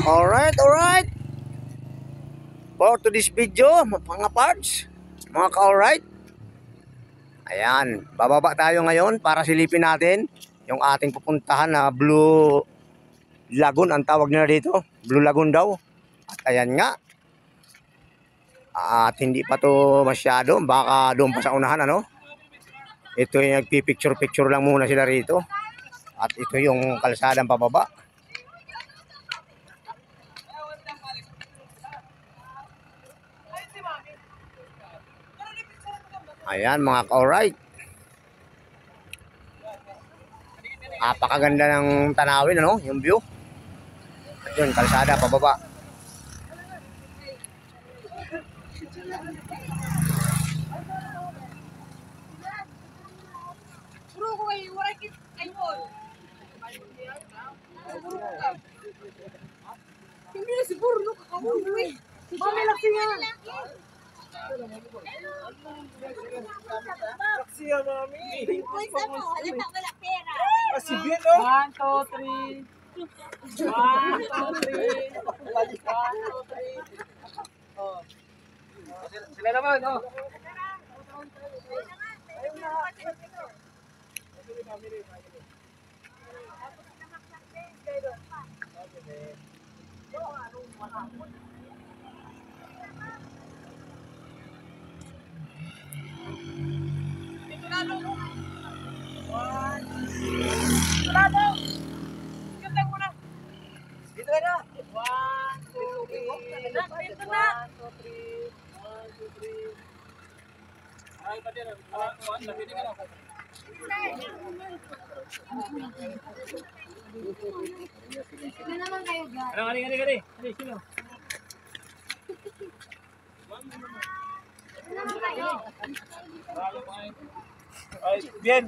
Alright. For to this video, mga parts, mga ka-alright. Ayan, bababa tayo ngayon para silipin natin yung ating pupuntahan na Blue Lagoon, ang tawag nila dito. Blue Lagoon daw. At ayan nga. At hindi pa to masyado, baka doon pa sa unahan, ano? Ito yung nagpipicture-picture lang muna sila rito. At ito yung kalsadang pababa. Ayan mga ka-alright. Napakaganda ng tanawin, ano? Yung view. At yun, kalsada pababa. Hindi na siguro no kakamulo eh. Mami laki nga. Laki nga mami. Wala pera. Si Bien oh. 1, 2, 3. 1, 2, 3. 1, 2, 3. Oh. Sila naman oh. Dito na. 1, 2, 3. Dito na. 1, 2, 3. 1, 2, 3. Ay, pati na. 1, lagi din ka. Ito naman kayo, guys. Ano, kali. Sino? Ito naman kayo. Ay, Bien.